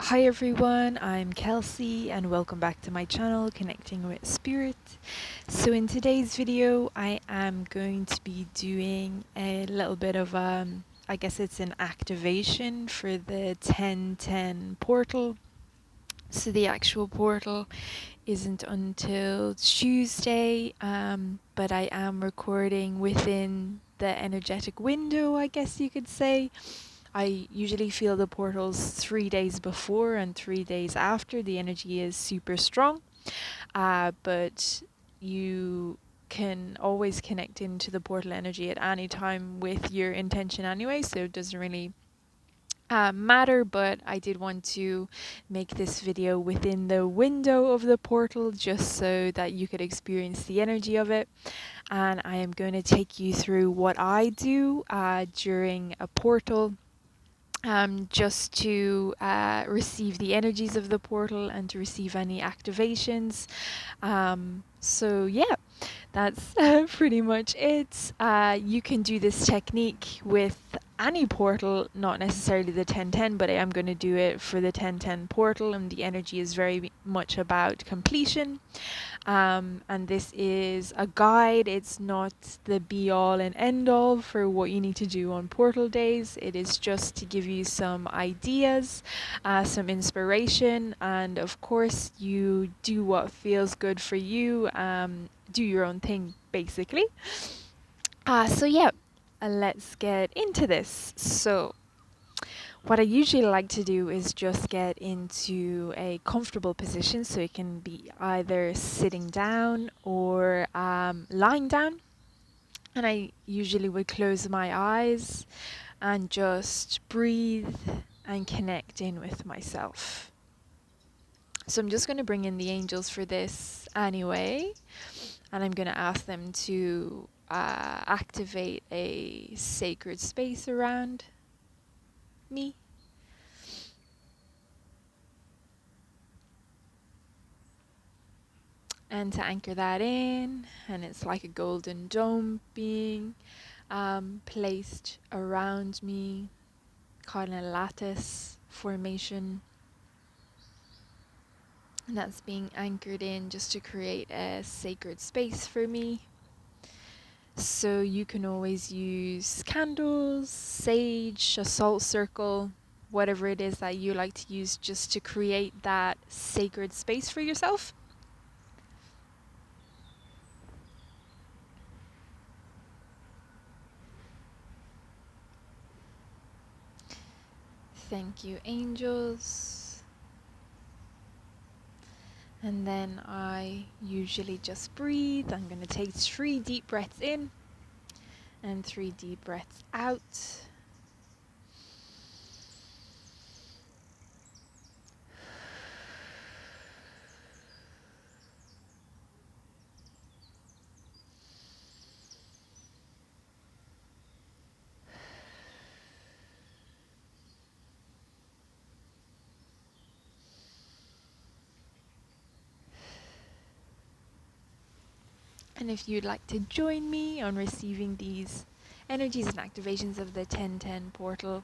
Hi everyone, I'm Kelsie and welcome back to my channel, Connecting with Spirit. So in today's video, I am going to be doing a little bit of, I guess it's an activation for the 1010 portal. So the actual portal isn't until Tuesday, but I am recording within the energetic window, I guess you could say. I usually feel the portals 3 days before and 3 days after. The energy is super strong, but you can always connect into the portal energy at any time with your intention anyway, so it doesn't really matter. But I did want to make this video within the window of the portal just so that you could experience the energy of it. And I am going to take you through what I do during a portal, just to receive the energies of the portal and to receive any activations. So yeah, that's pretty much it. You can do this technique with any portal, not necessarily the 1010, but I am going to do it for the 1010 portal, and the energy is very much about completion. And this is a guide. It's not the be all and end all for what you need to do on portal days. It is just to give you some ideas, some inspiration, and of course you do what feels good for you. Do your own thing basically. So yeah, let's get into this. So what I usually like to do is just get into a comfortable position, so it can be either sitting down or lying down. And I usually would close my eyes and just breathe and connect in with myself. So I'm just going to bring in the angels for this anyway, and I'm going to ask them to activate a sacred space around me. And to anchor that in, and it's like a golden dome being placed around me, called a lattice formation. And that's being anchored in just to create a sacred space for me. So you can always use candles, sage, a salt circle, whatever it is that you like to use just to create that sacred space for yourself. Thank you, angels. And then I usually just breathe. I'm going to take 3 deep breaths in and 3 deep breaths out. And if you'd like to join me on receiving these energies and activations of the 1010 portal,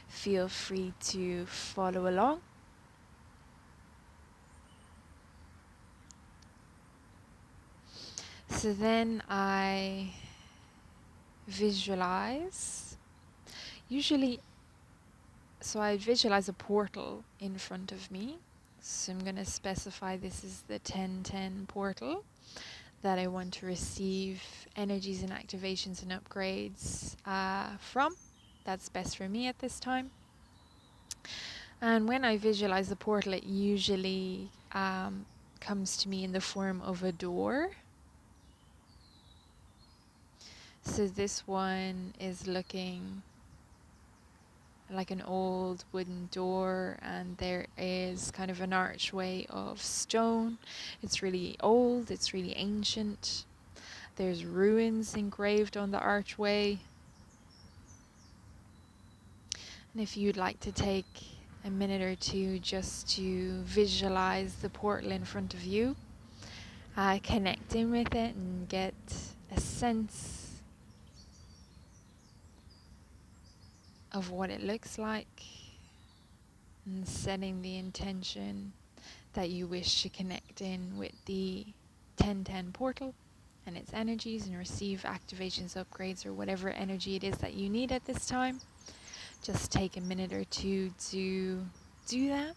feel free to follow along. So then I visualize, I visualize a portal in front of me. So I'm going to specify this is the 1010 portal that I want to receive energies and activations and upgrades from. That's best for me at this time. And when I visualize the portal, it usually comes to me in the form of a door. So this one is looking like an old wooden door, and there is kind of an archway of stone. It's really old, it's really ancient. There's ruins engraved on the archway. And if you'd like to take a minute or two just to visualize the portal in front of you, connect in with it and get a sense of what it looks like. and setting the intention that you wish to connect in with the 1010 portal and its energies and receive activations, upgrades, or whatever energy it is that you need at this time. Just take a minute or two to do that.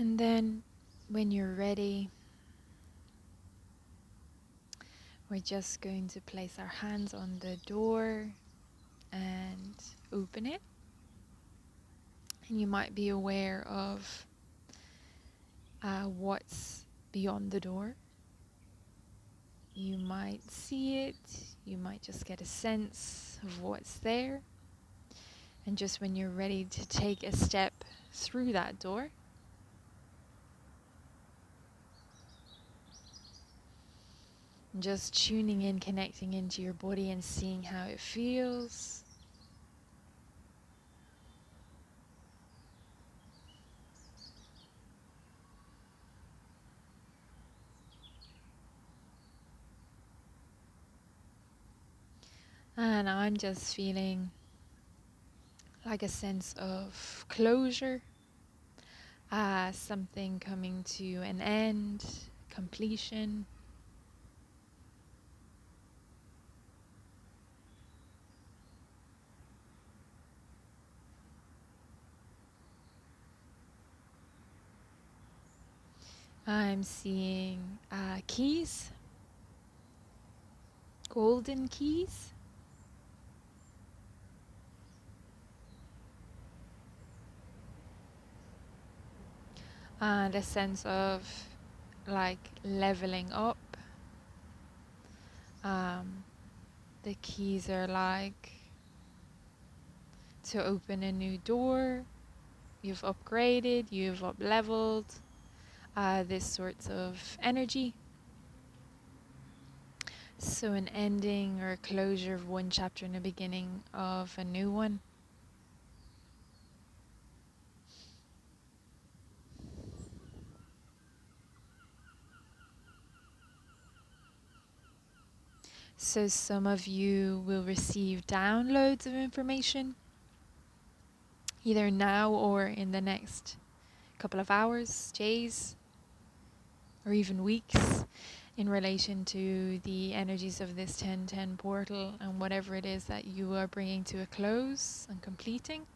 And then when you're ready, we're just going to place our hands on the door and open it. And you might be aware of what's beyond the door. You might see it, you might just get a sense of what's there. And just when you're ready to take a step through that door, just tuning in, connecting into your body and seeing how it feels. And I'm just feeling like a sense of closure, something coming to an end, completion. I'm seeing keys, golden keys. And a sense of like leveling up. The keys are like to open a new door. You've upgraded, you've up leveled. This sorts of energy. So an ending or a closure of one chapter and a beginning of a new one. So some of you will receive downloads of information, either now or in the next couple of hours, days, or even weeks, in relation to the energies of this 1010 portal and whatever it is that you are bringing to a close and completing.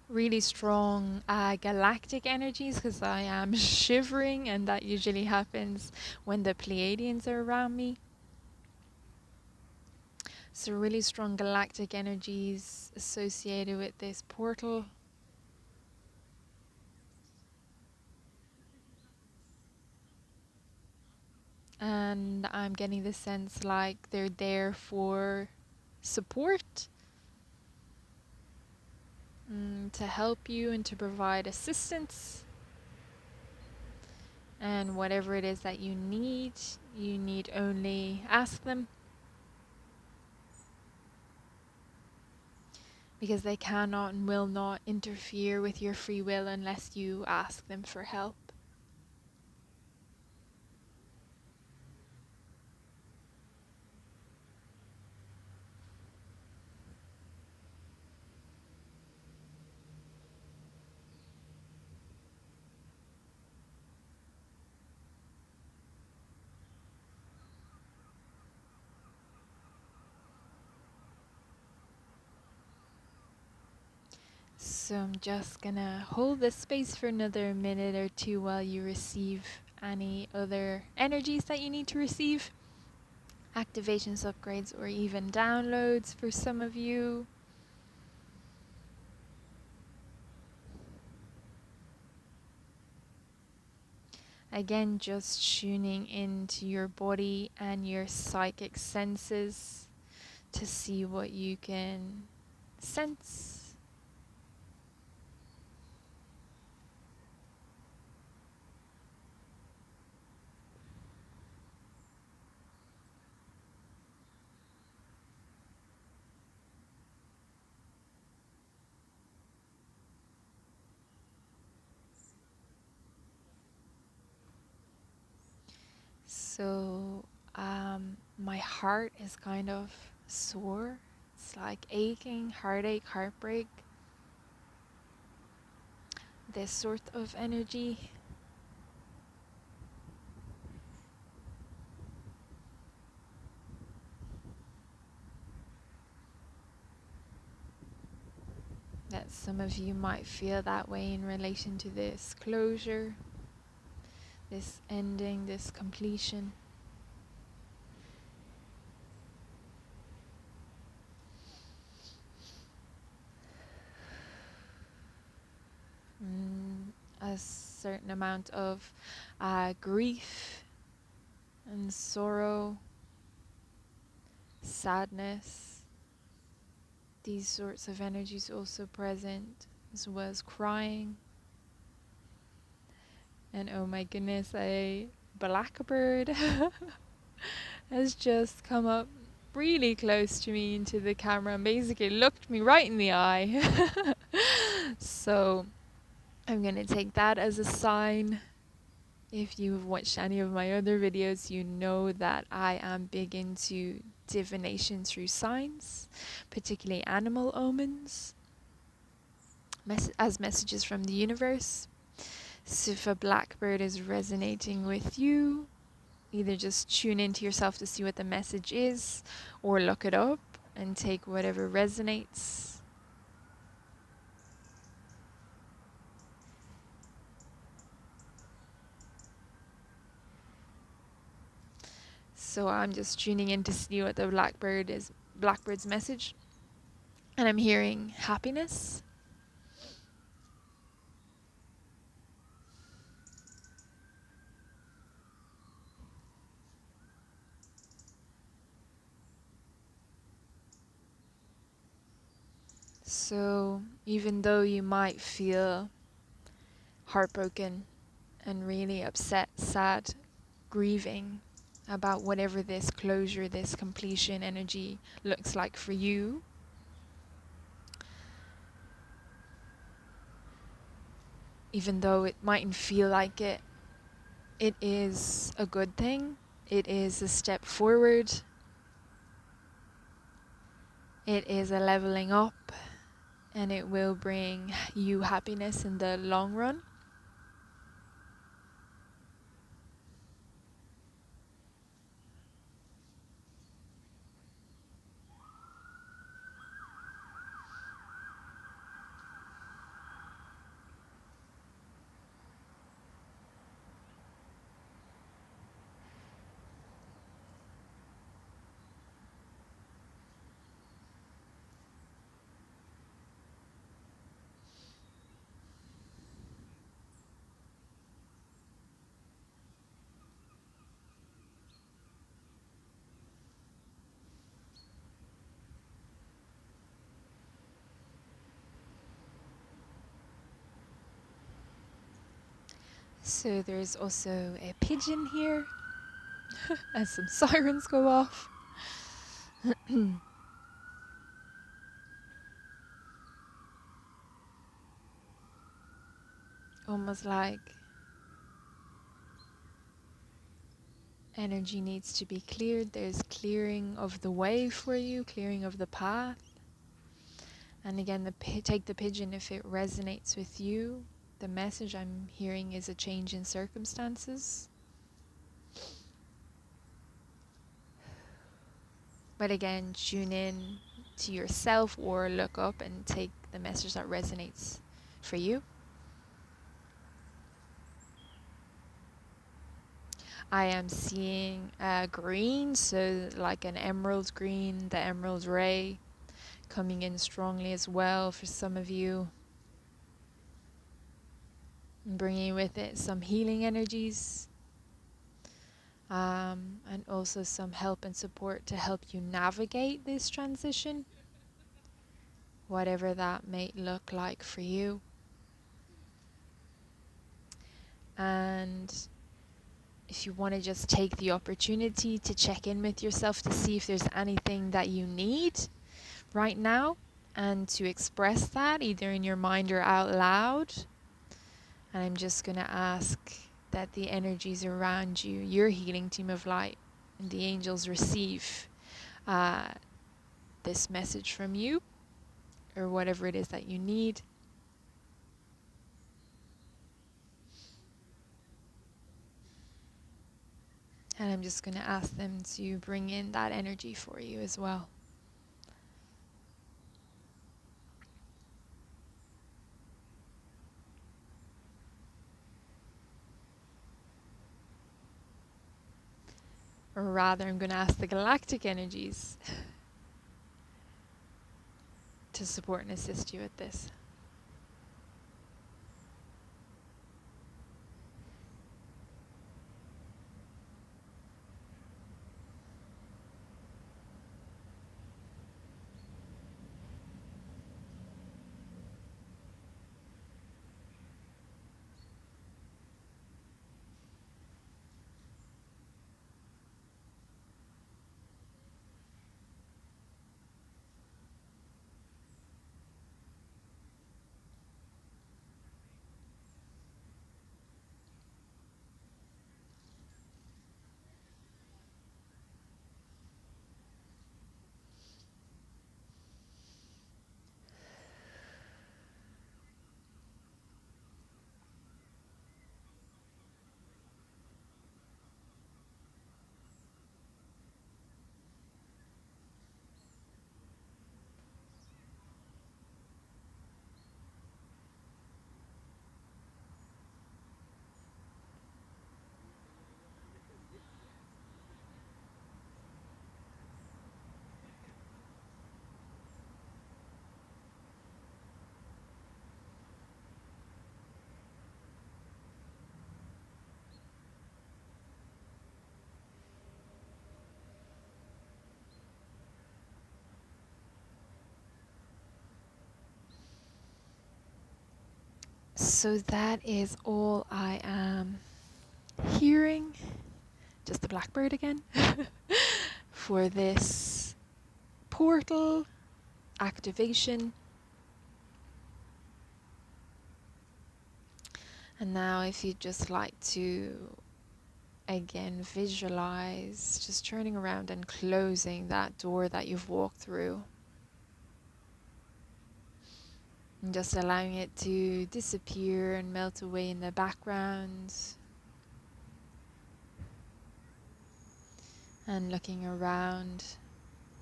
Really strong galactic energies, because I am shivering, and that usually happens when the Pleiadians are around me. So really strong galactic energies associated with this portal. And I'm getting the sense like they're there for support, to help you and to provide assistance. And whatever it is that you need only ask them. Because they cannot and will not interfere with your free will unless you ask them for help. So I'm just gonna hold this space for another minute or two while you receive any other energies that you need to receive, activations, upgrades, or even downloads for some of you. Again, just tuning into your body and your psychic senses to see what you can sense. So my heart is kind of sore. It's like aching, heartache, heartbreak. This sort of energy. That some of you might feel that way in relation to this closure, this ending, this completion. A certain amount of grief and sorrow, sadness. These sorts of energies also present, as well as crying. And oh my goodness, a blackbird has just come up really close to me into the camera and basically looked me right in the eye. So I'm going to take that as a sign. If you've watched any of my other videos, you know that I am big into divination through signs, particularly animal omens, as messages from the universe. So if a blackbird is resonating with you, either just tune into yourself to see what the message is, or look it up and take whatever resonates. So I'm just tuning in to see what the blackbird's message. And I'm hearing happiness. So even though you might feel heartbroken and really upset, sad, grieving about whatever this closure, this completion energy looks like for you, even though it mightn't feel like it, it is a good thing. It is a step forward. It is a leveling up, and it will bring you happiness in the long run. So there's also a pigeon here as some sirens go off. Almost like energy needs to be cleared. There's clearing of the way for you, clearing of the path. And again, take the pigeon if it resonates with you. The message I'm hearing is a change in circumstances. But again, tune in to yourself or look up and take the message that resonates for you. I am seeing green, so like an emerald green, the emerald ray coming in strongly as well for some of you. And bringing with it some healing energies, and also some help and support to help you navigate this transition, whatever that may look like for you. And if you want to just take the opportunity to check in with yourself to see if there's anything that you need right now, and to express that either in your mind or out loud. And I'm just going to ask that the energies around you, your healing team of light, and the angels receive this message from you, or whatever it is that you need. And I'm just going to ask them to bring in that energy for you as well. Or rather, I'm going to ask the galactic energies to support and assist you with this. So that is all I am hearing. Just the blackbird again. For this portal activation. And now if you'd just like to again visualize just turning around and closing that door that you've walked through. And just allowing it to disappear and melt away in the background. And looking around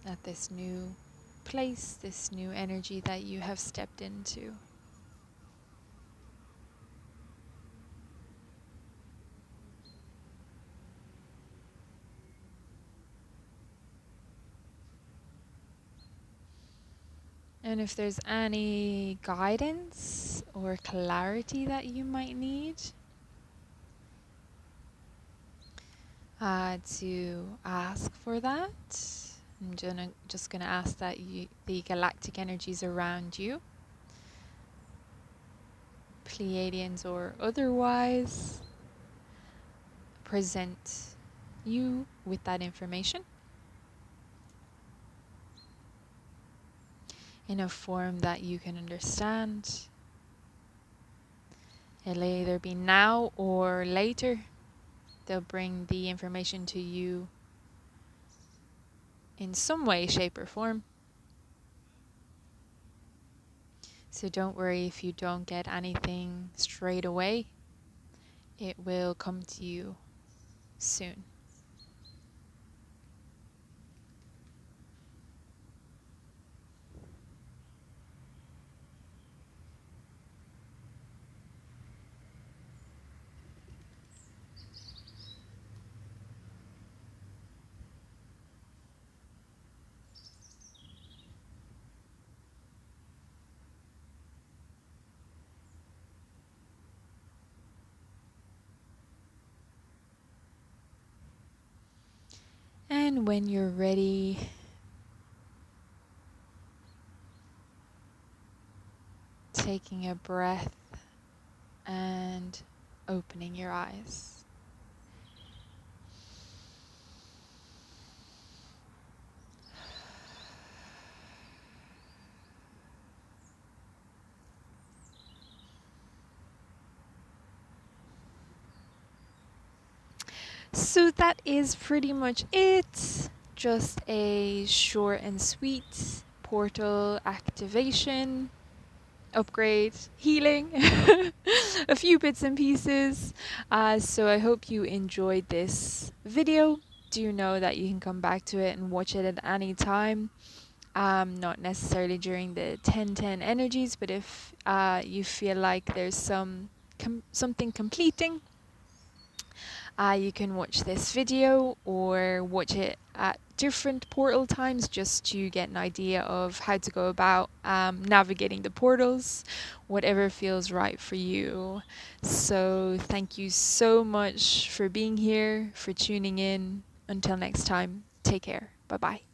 at this new place, this new energy that you have stepped into. And if there's any guidance or clarity that you might need, to ask for that. I'm just gonna ask that the galactic energies around you, Pleiadians or otherwise, present you with that information in a form that you can understand. It'll either be now or later. They'll bring the information to you in some way, shape or form. So don't worry if you don't get anything straight away. It will come to you soon. And when you're ready, taking a breath and opening your eyes. So that is pretty much it. Just a short and sweet portal activation, upgrade, healing, a few bits and pieces. So I hope you enjoyed this video. Do know that you can come back to it and watch it at any time. Not necessarily during the 10-10 energies, but if you feel like there's something completing, you can watch this video or watch it at different portal times just to get an idea of how to go about navigating the portals, whatever feels right for you. So thank you so much for being here, for tuning in. Until next time, take care. Bye bye.